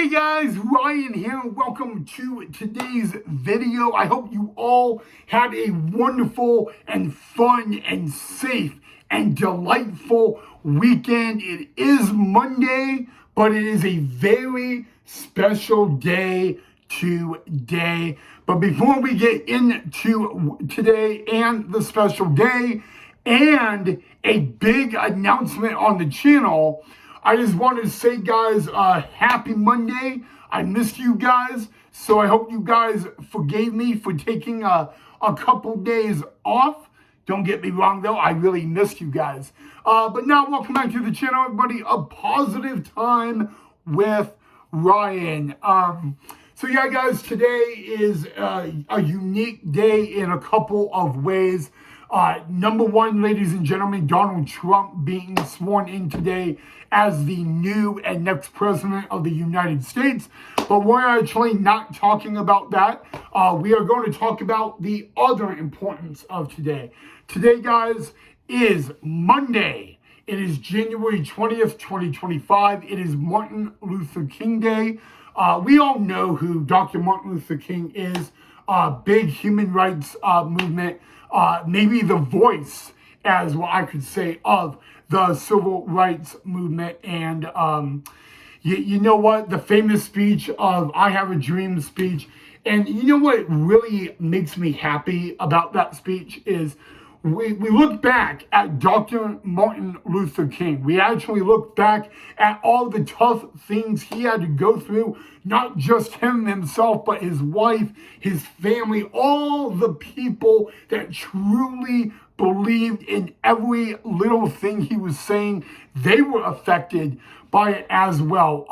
Hey guys, Ryan here. Welcome to today's video. I hope you all had a wonderful and fun and safe and delightful weekend. It is Monday, but it is a very special day today. But before we get into today and the special day and a big announcement on the channel, I just wanted to say, guys, happy Monday. I missed you guys, so I hope you guys forgave me for taking a couple days off. Don't get me wrong, though. I really missed you guys. But now, welcome back to the channel, everybody. A positive time with Ryan. So, yeah, guys, today is a unique day in a couple of ways. Number one, ladies and gentlemen, Donald Trump being sworn in today as the new and next president of the United States. But we're actually not talking about that. We are going to talk about the other importance of today. Today, guys, is Monday. It is January 20th, 2025. It is Martin Luther King Day. We all know who Dr. Martin Luther King is. Big human rights movement. Maybe the voice, as what I could say, of the civil rights movement. And you know what? The famous speech of I Have a Dream speech. And you know what really makes me happy about that speech is we look back at Dr. Martin Luther King. We actually look back at all the tough things he had to go through, not just him himself, but his wife, his family, all the people that truly believed in every little thing he was saying. They were affected by it as well.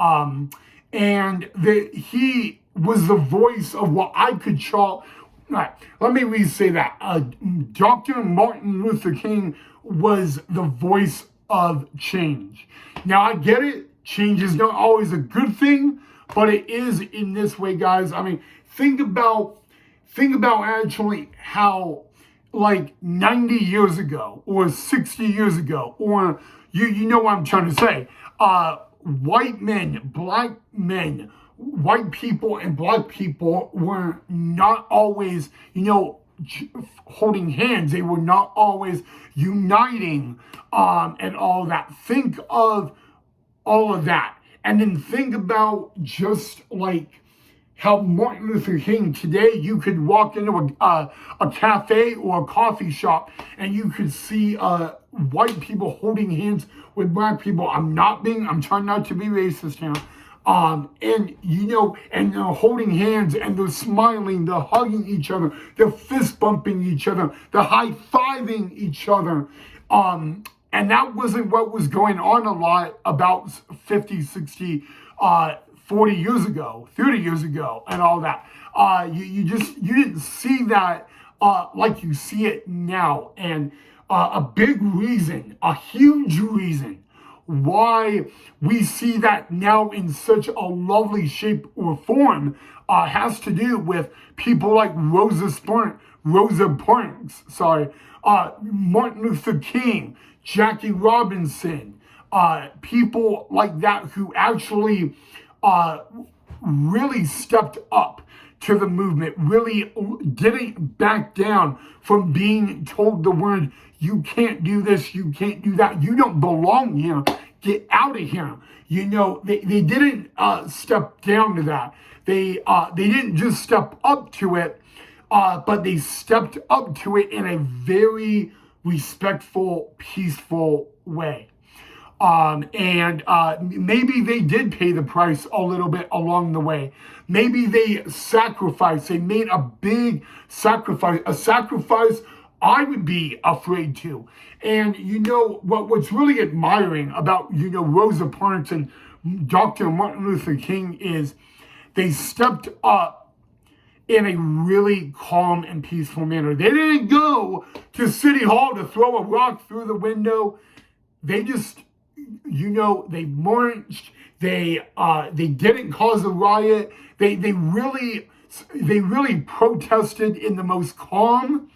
And he was the voice of what I could call. Right. Let me re-say that. Dr. Martin Luther King was the voice of change. Now, I get it. Change is not always a good thing, but it is in this way, guys. I mean, think about actually how, like 90 years ago or 60 years ago, or you know what I'm trying to say, white men, black men, white people and black people were not always, holding hands. They were not always uniting and all that. Think of all of that. And then think about just like how Martin Luther King today, you could walk into a cafe or a coffee shop and you could see white people holding hands with black people. I'm trying not to be racist here. And they're holding hands and they're smiling, they're hugging each other, they're fist bumping each other, they're high-fiving each other. And that wasn't what was going on a lot about 50, 60, 40 years ago, 30 years ago, and all that. You didn't see that like you see it now. And a big reason, a huge reason, why we see that now in such a lovely shape or form has to do with people like Rosa Parks, Martin Luther King, Jackie Robinson, people like that who actually really stepped up to the movement, really didn't back down from being told the word, you can't do this, you can't do that, you don't belong here, get out of here. They didn't step down to that. They didn't just step up to it, but they stepped up to it in a very respectful, peaceful way. Maybe they did pay the price a little bit along the way. Maybe they sacrificed. They made a big sacrifice, a sacrifice I would be afraid to. And what's really admiring about, Rosa Parks and Dr. Martin Luther King is they stepped up in a really calm and peaceful manner. They didn't go to City Hall to throw a rock through the window. They just, they marched. They didn't cause a riot. They really protested in the most calm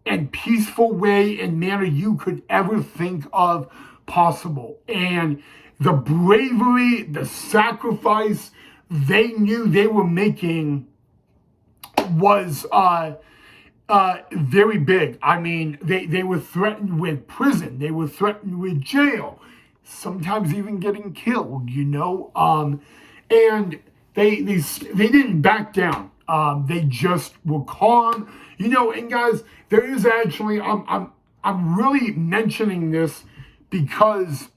and peaceful way and manner you could ever think of possible. And the bravery, the sacrifice, they knew they were making was very big. I mean, they were threatened with prison. They were threatened with jail, sometimes even getting killed, and they didn't back down. They just were calm, and guys, there is actually, I'm really mentioning this because,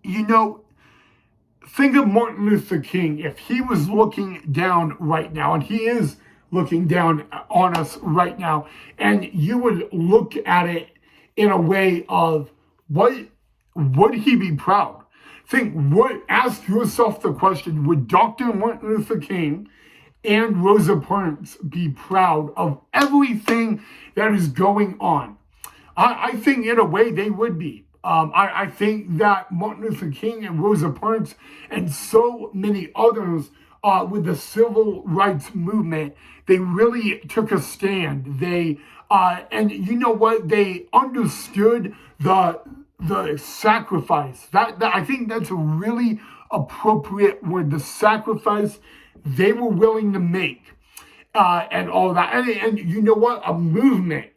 think of Martin Luther King. If he was looking down right now, and he is looking down on us right now, and you would look at it in a way of, would he be proud? Ask yourself the question, would Dr. Martin Luther King and Rosa Parks be proud of everything that is going on? I think in a way they would be. I think that Martin Luther King and Rosa Parks and so many others with the civil rights movement, they really took a stand. And you know what? They understood the sacrifice. That I think that's a really appropriate word. The sacrifice they were willing to make, and all that. And you know what? A movement.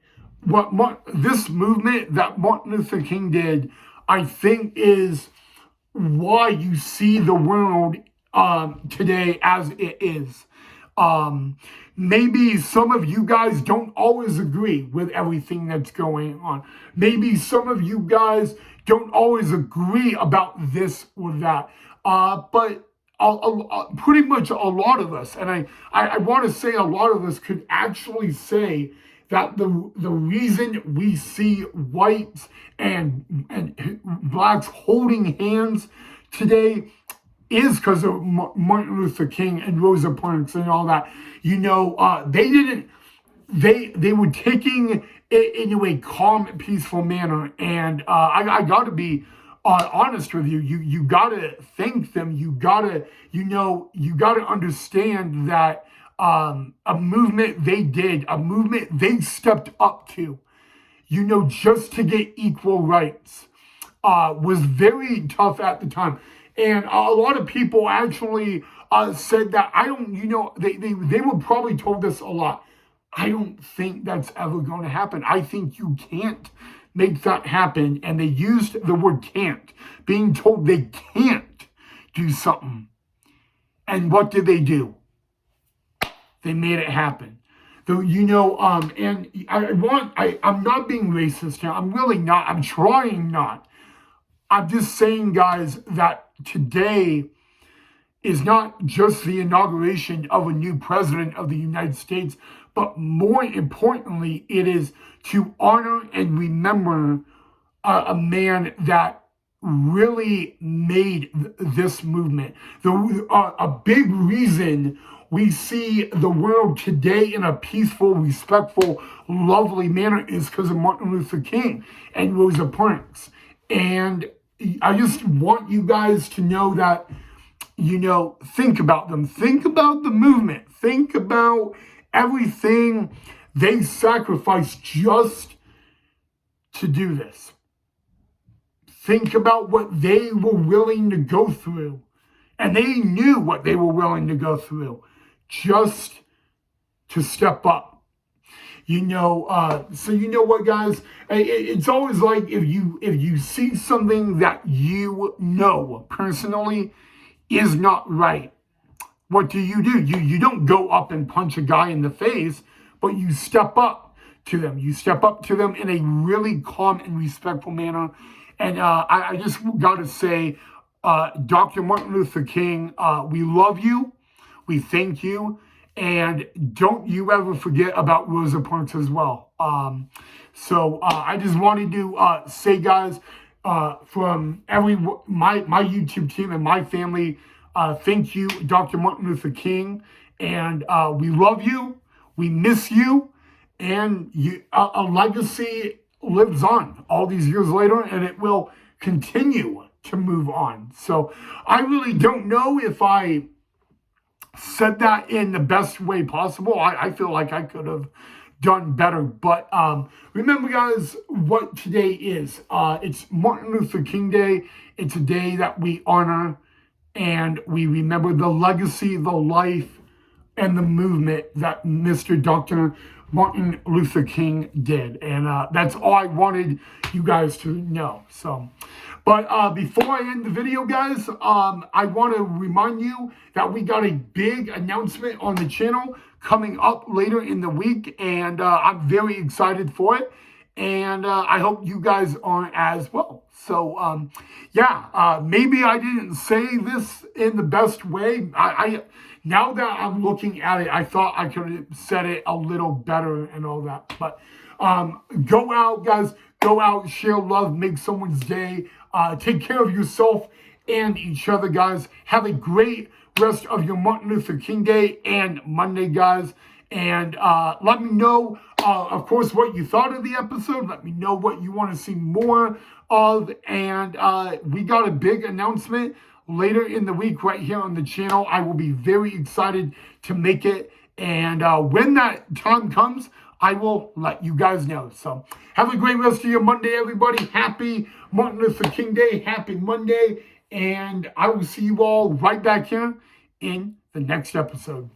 This movement that Martin Luther King did, I think, is why you see the world today as it is. Maybe some of you guys don't always agree with everything that's going on. Maybe some of you guys don't always agree about this or that. But pretty much a lot of us, and I want to say a lot of us could actually say that the reason we see whites and blacks holding hands today is because of Martin Luther King and Rosa Parks and all that. They were taking it into a calm, peaceful manner. And I got to be honest with you. You got to thank them. You got to understand that a movement they did, a movement they stepped up to, just to get equal rights, was very tough at the time. And a lot of people actually said that, they were probably told this a lot. I don't think that's ever going to happen. I think you can't make that happen. And they used the word can't, being told they can't do something. And what did they do? They made it happen. And I'm not being racist here. I'm really not. I'm trying not. I'm just saying, guys, that today is not just the inauguration of a new president of the United States, but more importantly, it is to honor and remember a man that really made this movement. A big reason we see the world today in a peaceful, respectful, lovely manner is because of Martin Luther King and Rosa Parks. And I just want you guys to know that, think about them. Think about the movement. Think about everything they sacrificed just to do this. Think about what they were willing to go through. And they knew what they were willing to go through just to step up. So you know what, guys? It's always like if you see something that you know personally is not right, what do? You don't go up and punch a guy in the face, but you step up to them. You step up to them in a really calm and respectful manner. And I just got to say, Dr. Martin Luther King, we love you. We thank you. And don't you ever forget about Rosa Parks as well. So I just wanted to say, guys, from my YouTube team and my family, thank you, Dr. Martin Luther King. And we love you. We miss you. And a legacy lives on all these years later, and it will continue to move on. So I really don't know if I said that in the best way possible. I feel like I could have done better. But remember, guys, what today is. It's Martin Luther King Day. It's a day that we honor and we remember the legacy, the life, and the movement that Mr. Dr. Martin Luther King did. And that's all I wanted you guys to know. So, but before I end the video, guys, I want to remind you that we got a big announcement on the channel coming up later in the week, and I'm very excited for it. And I hope you guys are as well. So, maybe I didn't say this in the best way. I now that I'm looking at it, I thought I could have said it a little better and all that. But go out, guys. Go out, share love, make someone's day. Take care of yourself and each other, guys. Have a great rest of your Martin Luther King Day and Monday, guys. And let me know, of course, what you thought of the episode. Let me know what you want to see more of. And we got a big announcement later in the week right here on the channel. I will be very excited to make it. And when that time comes, I will let you guys know. So have a great rest of your Monday, everybody. Happy Martin Luther King Day. Happy Monday. And I will see you all right back here in the next episode.